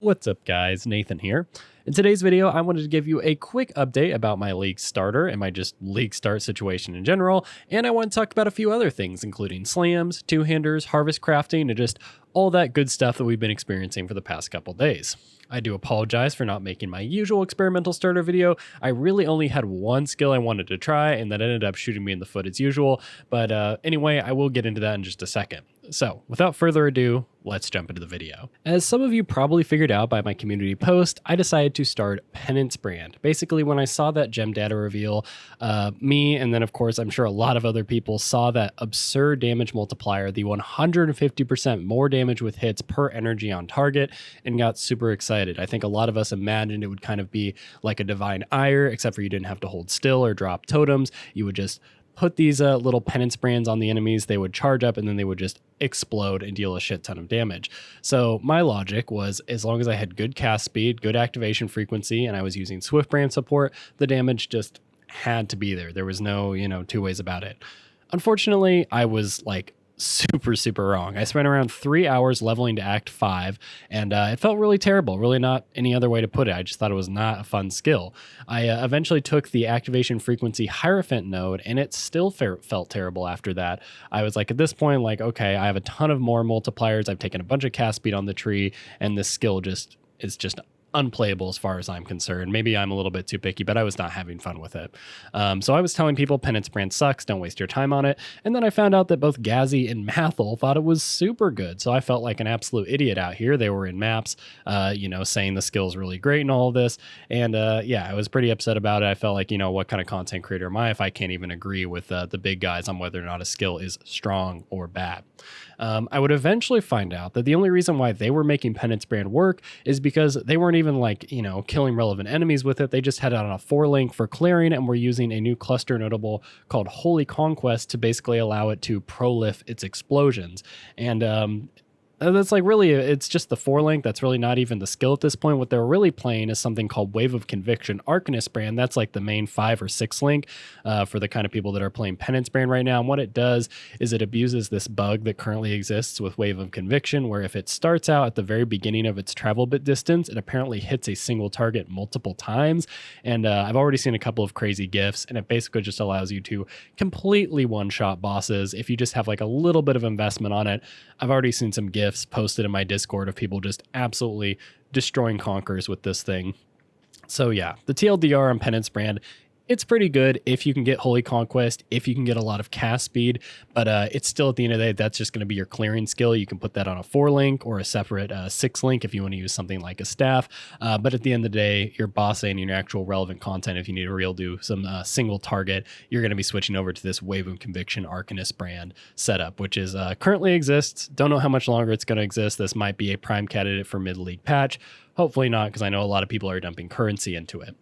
What's up guys, Nathan here. In today's video, I wanted to give you a quick update about my league starter and my just league start situation in general, and I want to talk about a few other things including slams, two-handers, harvest crafting, and just all that good stuff that we've been experiencing for the past couple days. I do apologize for not making my usual experimental starter video. I really only had one skill I wanted to try and that ended up shooting me in the foot as usual, but anyway, I will get into that in just a second. So, without further ado, let's jump into the video. As some of you probably figured out by my community post, I decided to start Penance Brand. Basically, when I saw that gem data reveal, me and then of course I'm sure a lot of other people saw that absurd damage multiplier, the 150% more damage with hits per energy on target, and got super excited. I think a lot of us imagined it would kind of be like a Divine Ire, except for you didn't have to hold still or drop totems. You would just put these little penance brands on the enemies, they would charge up and then they would just explode and deal a shit ton of damage. So my logic was, as long as I had good cast speed, good activation frequency, and I was using Swift brand support, the damage just had to be there. There was no, two ways about it. Unfortunately, I was like super wrong. I spent around 3 hours leveling to Act 5, and it felt really terrible, really not any other way to put it. I just thought it was not a fun skill. I eventually took the activation frequency Hierophant node, and it still felt terrible after that. I was like, at this point, like, okay, I have a ton of more multipliers. I've taken a bunch of cast speed on the tree, and this skill is just unplayable as far as I'm concerned. Maybe I'm a little bit too picky, but I was not having fun with it. So I was telling people Penance Brand sucks, don't waste your time on it. And then I found out that both Gazzy and Mathel thought it was super good. So I felt like an absolute idiot out here. They were in maps, saying the skill's really great and all of this. And I was pretty upset about it. I felt like, what kind of content creator am I if I can't even agree with the big guys on whether or not a skill is strong or bad? I would eventually find out that the only reason why they were making Penance Brand work is because they weren't even killing relevant enemies with it. They just had it on a 4-link for clearing and were using a new cluster notable called Holy Conquest to basically allow it to prolif its explosions. And that's like really, it's just the 4-link. That's really not even the skill at this point. What they're really playing is something called Wave of Conviction Arcanist Brand. That's like the main 5 or 6 link for the kind of people that are playing Penance Brand right now. And what it does is it abuses this bug that currently exists with Wave of Conviction, where if it starts out at the very beginning of its travel bit distance, it apparently hits a single target multiple times. And I've already seen a couple of crazy gifs, and it basically just allows you to completely one-shot bosses if you just have like a little bit of investment on it. I've already seen some gifs posted in my Discord of people just absolutely destroying conkers with this thing. So yeah, the TLDR on Penance Brand, it's pretty good if you can get Holy Conquest, if you can get a lot of cast speed, but it's still at the end of the day, that's just going to be your clearing skill. You can put that on a 4-link or a separate 6-link if you want to use something like a staff. But at the end of the day, your boss and your actual relevant content, if you need to do some single target, you're going to be switching over to this Wave of Conviction Arcanist Brand setup, which is currently exists. Don't know how much longer it's going to exist. This might be a prime candidate for mid-league patch. Hopefully not, because I know a lot of people are dumping currency into it.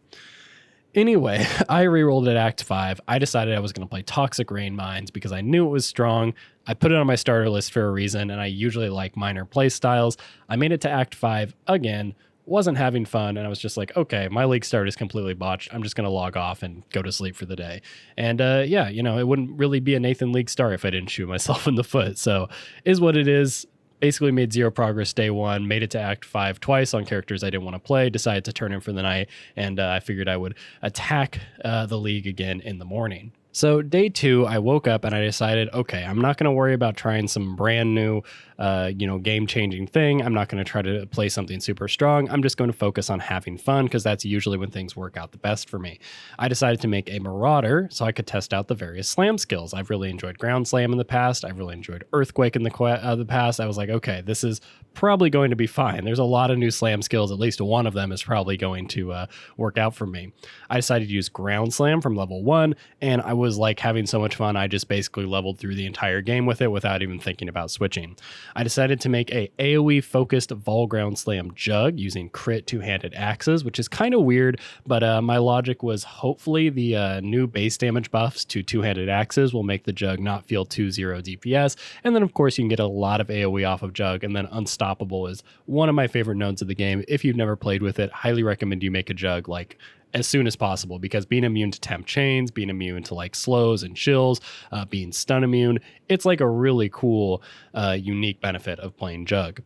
Anyway, I rerolled at Act 5. I decided I was going to play Toxic Rain Mines because I knew it was strong. I put it on my starter list for a reason, and I usually like minor play styles. I made it to Act 5 again, wasn't having fun, and I was just like, okay, my league start is completely botched. I'm just going to log off and go to sleep for the day. And it wouldn't really be a Nathan League start if I didn't shoot myself in the foot. So is what it is. Basically made 0 progress day 1, made it to Act 5 twice on characters I didn't want to play, decided to turn in for the night, and I figured I would attack the league again in the morning. So day 2, I woke up and I decided, okay, I'm not going to worry about trying some brand new, game-changing thing. I'm not going to try to play something super strong. I'm just going to focus on having fun because that's usually when things work out the best for me. I decided to make a Marauder so I could test out the various slam skills. I've really enjoyed Ground Slam in the past. I've really enjoyed Earthquake in the past. I was like, okay, this is probably going to be fine. There's a lot of new slam skills. At least one of them is probably going to work out for me. I decided to use Ground Slam from level 1, and I was like having so much fun. I just basically leveled through the entire game with it without even thinking about switching. I decided to make a AoE focused Vol Ground Slam Jug using crit two-handed axes, which is kind of weird, but my logic was hopefully the new base damage buffs to two-handed axes will make the Jug not feel too 0 DPS. And then of course you can get a lot of AoE off of Jug, and then Unstoppable is one of my favorite nodes of the game. If you've never played with it, highly recommend you make a Jug like as soon as possible, because being immune to temp chains, being immune to like slows and chills, being stun immune, it's like a really cool, unique benefit of playing Jug.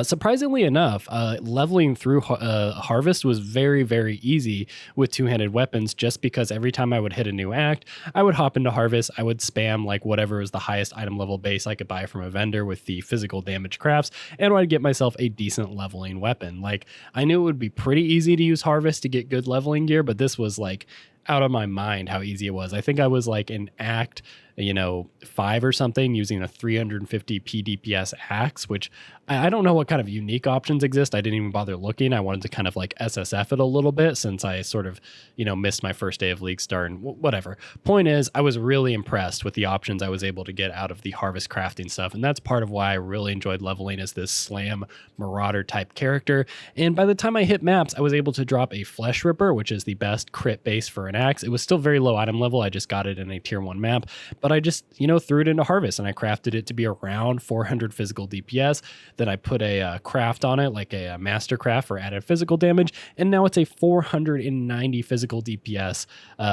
Surprisingly enough, leveling through Harvest was very, very easy with two-handed weapons just because every time I would hit a new act, I would hop into Harvest, I would spam like whatever was the highest item level base I could buy from a vendor with the physical damage crafts, and I'd get myself a decent leveling weapon. Like, I knew it would be pretty easy to use Harvest to get good leveling gear, but this was like out of my mind how easy it was. I think I was like in act 5 or something using a 350 PDPS axe, which I don't know what kind of unique options exist. I didn't even bother looking. I wanted to kind of like SSF it a little bit since I sort of, missed my first day of League Start and whatever. Point is, I was really impressed with the options I was able to get out of the Harvest crafting stuff. And that's part of why I really enjoyed leveling as this Slam Marauder type character. And by the time I hit maps, I was able to drop a Flesh Ripper, which is the best crit base for an axe. It was still very low item level. I just got it in a tier 1 map, but I just, threw it into Harvest and I crafted it to be around 400 physical DPS. Then I put a craft on it, like a master craft for added physical damage. And now it's a 490 physical DPS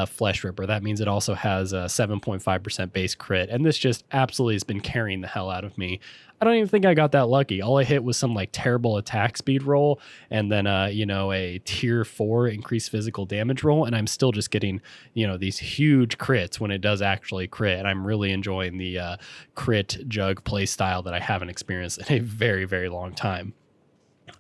Flesh Ripper. That means it also has a 7.5% base crit. And this just absolutely has been carrying the hell out of me. I don't even think I got that lucky. All I hit was some like terrible attack speed roll and then, a tier 4 increased physical damage roll. And I'm still just getting, these huge crits when it does actually crit. And I'm really enjoying the crit jug play style that I haven't experienced in a very, very long time.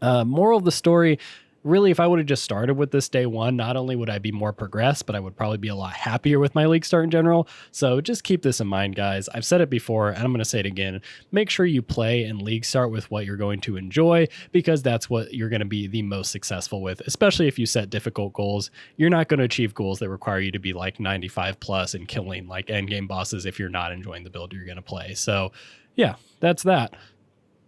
Moral of the story, really, if I would have just started with this day one, not only would I be more progressed, but I would probably be a lot happier with my League Start in general. So just keep this in mind, guys. I've said it before, and I'm going to say it again. Make sure you play in League Start with what you're going to enjoy, because that's what you're going to be the most successful with, especially if you set difficult goals. You're not going to achieve goals that require you to be like 95 plus and killing like endgame bosses if you're not enjoying the build you're going to play. So yeah, that's that.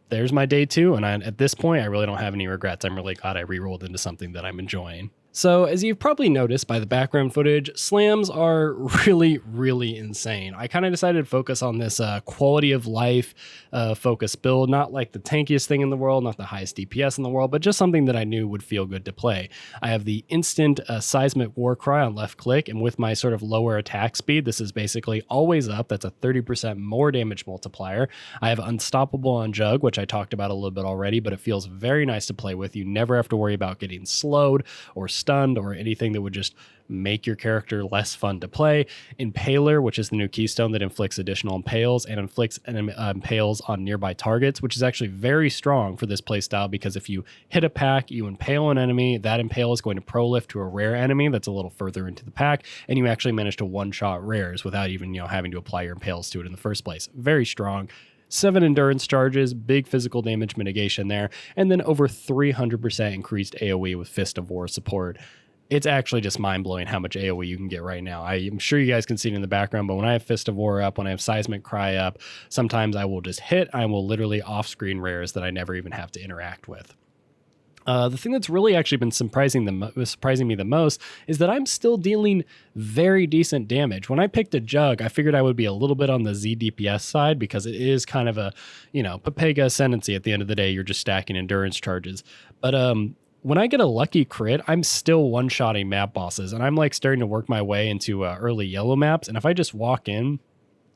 There's my day 2, and at this point, I really don't have any regrets. I'm really glad I re-rolled into something that I'm enjoying. So as you've probably noticed by the background footage, slams are really, really insane. I kind of decided to focus on this quality of life focus build, not like the tankiest thing in the world, not the highest DPS in the world, but just something that I knew would feel good to play. I have the instant seismic war cry on left click, and with my sort of lower attack speed, this is basically always up. That's a 30% more damage multiplier. I have unstoppable on Jug, which I talked about a little bit already, but it feels very nice to play with. You never have to worry about getting slowed or stunned or anything that would just make your character less fun to play. Impaler, which is the new keystone that inflicts additional impales and inflicts impales on nearby targets, which is actually very strong for this playstyle, because if you hit a pack, you impale an enemy, that impale is going to pro lift to a rare enemy that's a little further into the pack, and you actually manage to one-shot rares without even having to apply your impales to it in the first place. Very strong. 7 endurance charges, big physical damage mitigation there, and then over 300% increased AoE with Fist of War support. It's actually just mind-blowing how much AoE you can get right now. I'm sure you guys can see it in the background, but when I have Fist of War up, when I have Seismic Cry up, sometimes I will just hit, I will literally off-screen rares that I never even have to interact with. The thing that's really actually been surprising me the most is that I'm still dealing very decent damage. When I picked a Jug, I figured I would be a little bit on the ZDPS side, because it is kind of a, Pepega Ascendancy. At the end of the day, you're just stacking endurance charges. But when I get a lucky crit, I'm still one-shotting map bosses, and I'm like starting to work my way into early yellow maps. And if I just walk in,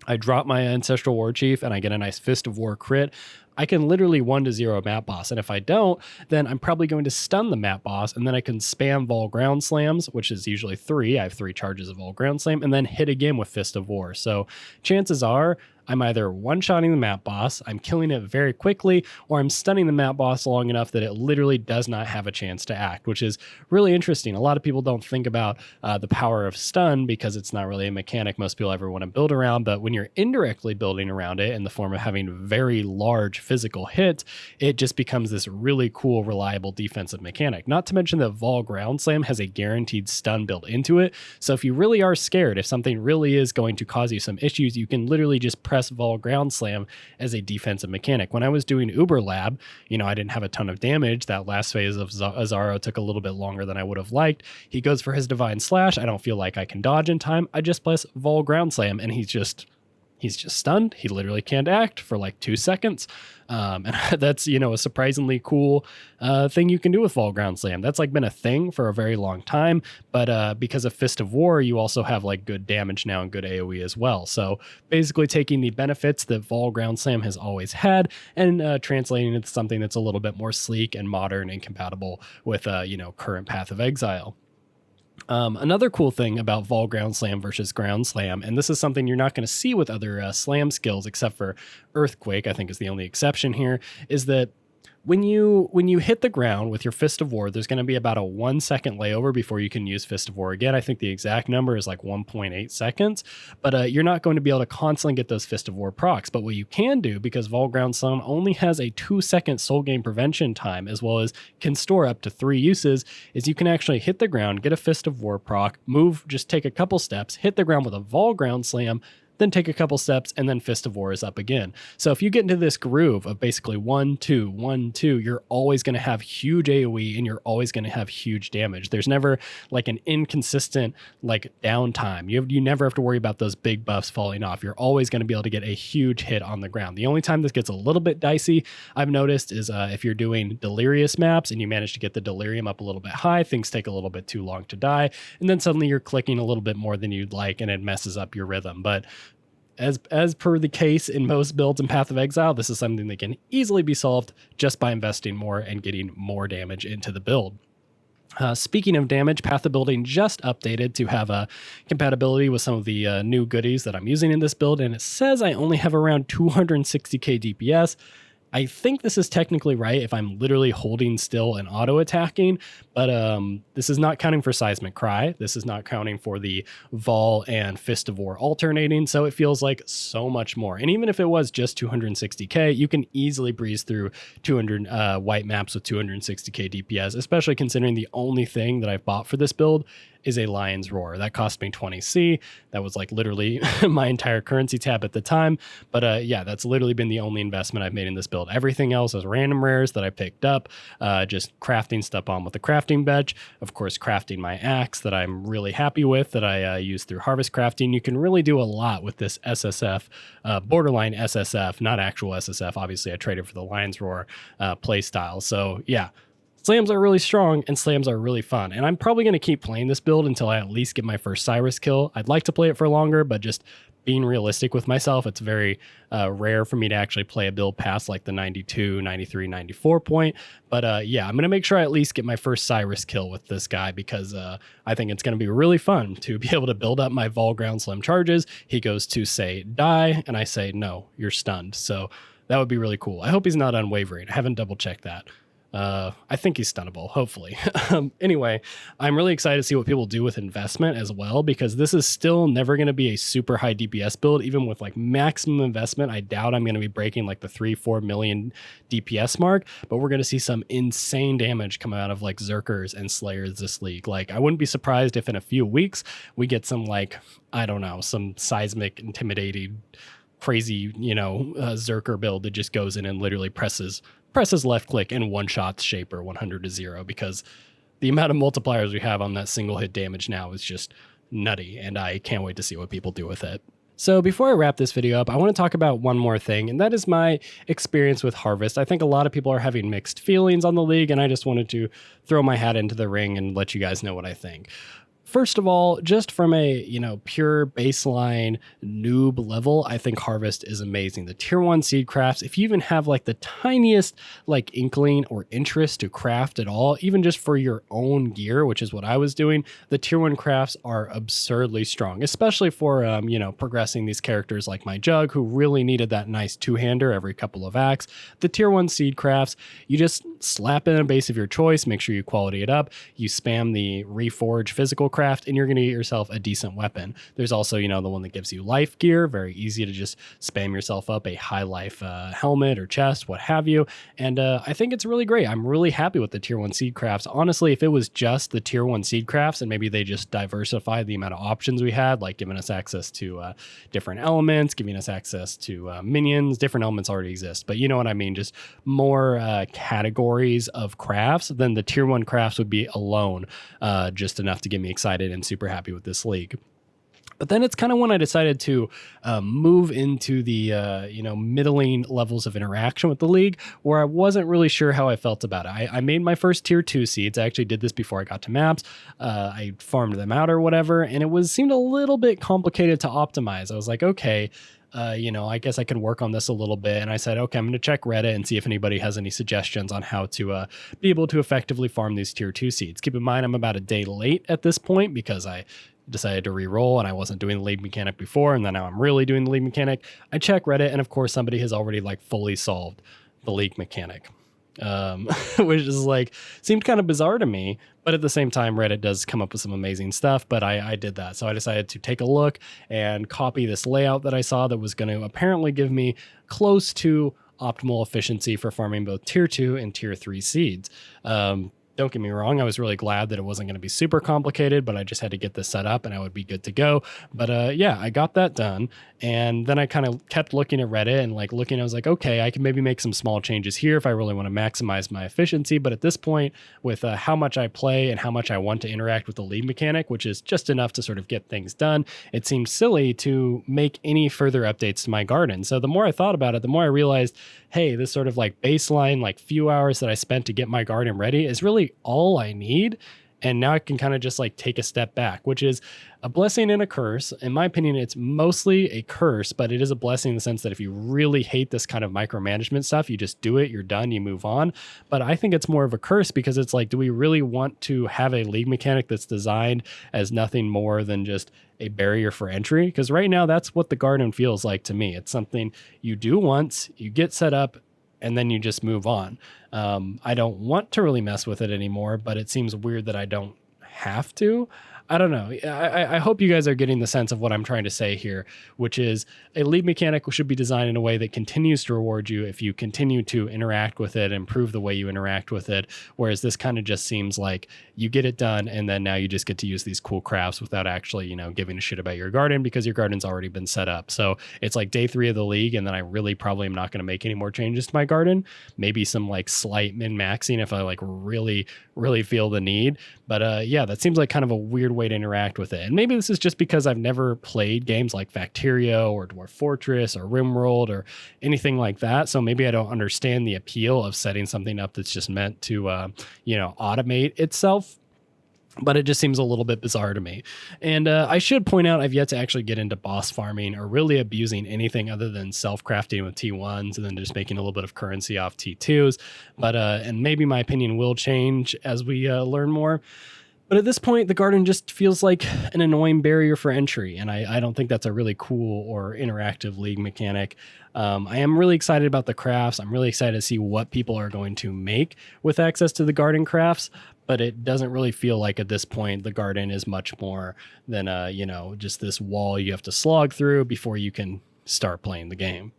I drop my Ancestral War Chief, and I get a nice Fist of War crit, I can literally 1-0 map boss. And if I don't, then I'm probably going to stun the map boss, and then I can spam Vol Ground Slams, which is usually 3. I have 3 charges of Vol Ground Slam, and then hit again with Fist of War. So chances are I'm either one-shotting the map boss, I'm killing it very quickly, or I'm stunning the map boss long enough that it literally does not have a chance to act, which is really interesting. A lot of people don't think about the power of stun, because it's not really a mechanic most people ever want to build around, but when you're indirectly building around it in the form of having very large physical hits, it just becomes this really cool, reliable defensive mechanic. Not to mention that Vol Ground Slam has a guaranteed stun built into it, so if you really are scared, if something really is going to cause you some issues, you can literally just press Vol Ground Slam as a defensive mechanic. When I was doing Uber Lab, I didn't have a ton of damage. That last phase of Azaro took a little bit longer than I would have liked. He goes for his Divine Slash. I don't feel like I can dodge in time. I just press Vol Ground Slam, and he's just he's just stunned. He literally can't act for like 2 seconds. And that's, a surprisingly cool thing you can do with Vol Ground Slam. That's like been a thing for a very long time. But because of Fist of War, you also have like good damage now and good AoE as well. So basically taking the benefits that Vol Ground Slam has always had and translating it to something that's a little bit more sleek and modern and compatible with, current Path of Exile. Another cool thing about Vol Ground Slam versus Ground Slam, and this is something you're not going to see with other slam skills except for Earthquake, I think is the only exception here, is that when you hit the ground with your Fist of War, there's going to be about a 1 second layover before you can use Fist of War again. I think the exact number is like 1.8 seconds, but you're not going to be able to constantly get those Fist of War procs. But what you can do, because Vol Ground Slam only has a 2-second soul gain prevention time, as well as can store up to 3 uses, is you can actually hit the ground, get a Fist of War proc, move, just take a couple steps, hit the ground with a Vol Ground Slam, then take a couple steps, and then Fist of War is up again. So if you get into this groove of basically 1, 2, 1, 2, you're always going to have huge AoE and you're always going to have huge damage. There's never like an inconsistent like downtime. You never have to worry about those big buffs falling off. You're always going to be able to get a huge hit on the ground. The only time this gets a little bit dicey, I've noticed, is if you're doing delirious maps and you manage to get the delirium up a little bit high, things take a little bit too long to die, and then suddenly you're clicking a little bit more than you'd like and it messes up your rhythm. But as per the case in most builds in Path of Exile, this is something that can easily be solved just by investing more and getting more damage into the build. Speaking of damage, Path of Building just updated to have a compatibility with some of the new goodies that I'm using in this build, and it says I only have around 260k DPS. I think this is technically right if I'm literally holding still and auto attacking, but this is not counting for Seismic Cry. This is not counting for the Vol and Fist of War alternating, so it feels like so much more. And even if it was just 260k, you can easily breeze through 200 white maps with 260k DPS, especially considering the only thing that I've bought for this build is a Lion's Roar. That cost me 20C. That was like literally my entire currency tab at the time. But yeah, that's literally been the only investment I've made in this build. Everything else is random rares that I picked up, just crafting stuff on with the crafting bench. Of course, crafting my axe that I'm really happy with, that I use through harvest crafting. You can really do a lot with this SSF, borderline SSF, not actual SSF. Obviously, I traded for the Lion's Roar playstyle. So yeah, slams are really strong and slams are really fun. And I'm probably going to keep playing this build until I at least get my first Cyrus kill. I'd like to play it for longer, but just being realistic with myself, it's very rare for me to actually play a build past like the 92, 93, 94 point. But yeah, I'm going to make sure I at least get my first Cyrus kill with this guy because I think it's going to be really fun to be able to build up my Vol Ground Slam charges. He goes to say die, and I say, no, you're stunned. So that would be really cool. I hope he's not unwavering. I haven't double checked that. I think he's stunnable, hopefully. Anyway, I'm really excited to see what people do with investment as well, because this is still never going to be a super high DPS build. Even with like maximum investment, I doubt I'm going to be breaking like the 3-4 million DPS mark, but we're going to see some insane damage come out of like Zerkers and Slayers this league. Like, I wouldn't be surprised if in a few weeks we get some like, I don't know, some seismic intimidating crazy, Zerker build that just goes in and literally presses left click and one-shots Shaper 100 to 0, because the amount of multipliers we have on that single hit damage now is just nutty, and I can't wait to see what people do with it. So before I wrap this video up, I want to talk about one more thing, and that is my experience with Harvest. I think a lot of people are having mixed feelings on the league, and I just wanted to throw my hat into the ring and let you guys know what I think. First of all, just from a, pure baseline noob level, I think Harvest is amazing. The tier 1 seed crafts, if you even have like the tiniest like inkling or interest to craft at all, even just for your own gear, which is what I was doing, the tier 1 crafts are absurdly strong, especially for, progressing these characters like my Jug, who really needed that nice two-hander every couple of acts. The tier 1 seed crafts, you just slap in a base of your choice, make sure you quality it up, you spam the Reforge physical craft, and you're going to get yourself a decent weapon. There's also, the one that gives you life gear, very easy to just spam yourself up a high life helmet or chest, what have you. And I think it's really great. I'm really happy with the tier 1 seed crafts. Honestly, if it was just the tier 1 seed crafts and maybe they just diversified the amount of options we had, like giving us access to different elements, giving us access to minions, different elements already exist, but you know what I mean, just more categories of crafts, then the tier 1 crafts would be alone just enough to get me excited and super happy with this league. But then it's kind of when I decided to move into the middling levels of interaction with the league, where I wasn't really sure how I felt about it. I made my first tier 2 seeds. I actually did this before I got to maps. I farmed them out or whatever, and it seemed a little bit complicated to optimize. I was like, okay, I guess I could work on this a little bit. And I said, okay, I'm going to check Reddit and see if anybody has any suggestions on how to be able to effectively farm these tier 2 seeds. Keep in mind, I'm about a day late at this point because I decided to re-roll and I wasn't doing the league mechanic before, and then now I'm really doing the league mechanic. I check Reddit, and of course somebody has already fully solved the league mechanic, which is seemed kind of bizarre to me, but at the same time Reddit does come up with some amazing stuff. But I did that, so I decided to take a look and copy this layout that I saw that was going to apparently give me close to optimal efficiency for farming both tier 2 and tier 3 seeds. Don't get me wrong, I was really glad that it wasn't going to be super complicated, but I just had to get this set up and I would be good to go. But yeah, I got that done. And then I kind of kept looking at Reddit and I was like, okay, I can maybe make some small changes here if I really want to maximize my efficiency. But at this point, with how much I play and how much I want to interact with the league mechanic, which is just enough to sort of get things done, it seemed silly to make any further updates to my garden. So the more I thought about it, the more I realized, hey, this sort of baseline, few hours that I spent to get my garden ready is really all I need. And now I can kind of just take a step back, which is a blessing and a curse. In my opinion, it's mostly a curse, but it is a blessing in the sense that if you really hate this kind of micromanagement stuff, you just do it, you're done, you move on. But I think it's more of a curse because it's do we really want to have a league mechanic that's designed as nothing more than just a barrier for entry? Because right now, that's what the garden feels like to me. It's something you do once, you get set up, and then you just move on. I don't want to really mess with it anymore, but it seems weird that I don't have to. I don't know. I hope you guys are getting the sense of what I'm trying to say here, which is a league mechanic should be designed in a way that continues to reward you if you continue to interact with it, improve the way you interact with it. Whereas this kind of just seems like you get it done and then now you just get to use these cool crafts without actually, giving a shit about your garden because your garden's already been set up. So it's day 3 of the league, and then I really probably am not going to make any more changes to my garden. Maybe some slight min-maxing if I really, really feel the need. But yeah, that seems like kind of a weird way to interact with it. And maybe this is just because I've never played games like Factorio or Dwarf Fortress or RimWorld or anything like that. So maybe I don't understand the appeal of setting something up that's just meant to, automate itself. But it just seems a little bit bizarre to me. And I should point out, I've yet to actually get into boss farming or really abusing anything other than self-crafting with T1s and then just making a little bit of currency off T2s. But and maybe my opinion will change as we learn more. But at this point, the garden just feels like an annoying barrier for entry, and I don't think that's a really cool or interactive league mechanic. I am really excited about the crafts. I'm really excited to see what people are going to make with access to the garden crafts, but it doesn't really feel like at this point the garden is much more than, just this wall you have to slog through before you can start playing the game.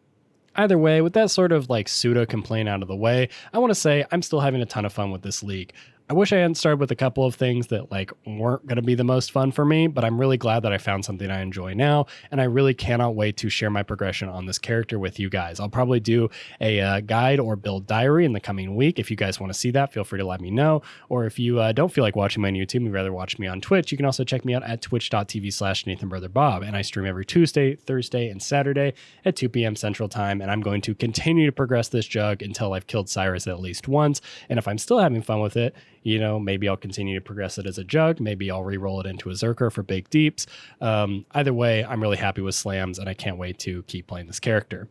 Either way, with that sort of pseudo complaint out of the way, I want to say I'm still having a ton of fun with this league. I wish I hadn't started with a couple of things that weren't going to be the most fun for me, but I'm really glad that I found something I enjoy now, and I really cannot wait to share my progression on this character with you guys. I'll probably do a guide or build diary in the coming week. If you guys want to see that, feel free to let me know. Or if you don't feel like watching me on YouTube, you'd rather watch me on Twitch, you can also check me out at twitch.tv/NathanBrotherBob, and I stream every Tuesday, Thursday, and Saturday at 2 p.m. Central Time, and I'm going to continue to progress this jug until I've killed Cyrus at least once, and if I'm still having fun with it, maybe I'll continue to progress it as a jug. Maybe I'll re-roll it into a Zerker for big deeps. Either way, I'm really happy with slams, and I can't wait to keep playing this character.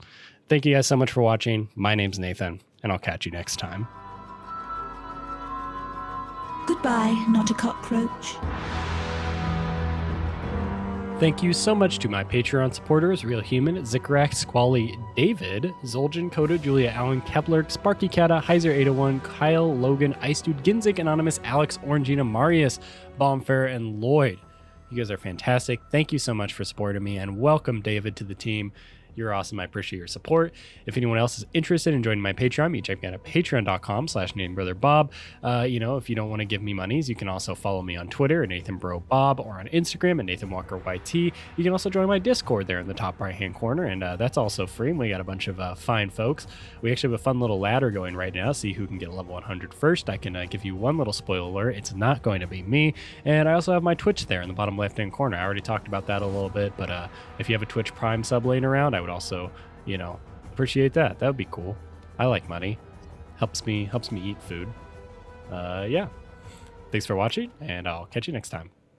Thank you guys so much for watching. My name's Nathan, and I'll catch you next time. Goodbye, not a cockroach. Thank you so much to my Patreon supporters, Real Human, Zikrak, Squally, David, Zoljan, Coda, Julia, Allen, Kepler, Sparky Kata, Heiser801, Kyle, Logan, Ice Dude, Ginzik, Anonymous, Alex, Orangina, Marius, Bombfair, and Lloyd. You guys are fantastic. Thank you so much for supporting me, and welcome, David, to the team. You're awesome. I appreciate your support. If anyone else is interested in joining my Patreon, you check me out at patreon.com/NathanBrotherBob. If you don't want to give me monies, you can also follow me on Twitter at NathanBroBob or on Instagram at NathanWalkerYT. You can also join my Discord there in the top right-hand corner, and that's also free. And we got a bunch of fine folks. We actually have a fun little ladder going right now. See who can get level 100 first. I can give you one little spoiler alert. It's not going to be me. And I also have my Twitch there in the bottom left-hand corner. I already talked about that a little bit, but if you have a Twitch Prime sub laying around, I would also, appreciate that. That would be cool. I like money. Helps me eat food. Yeah. Thanks for watching, and I'll catch you next time.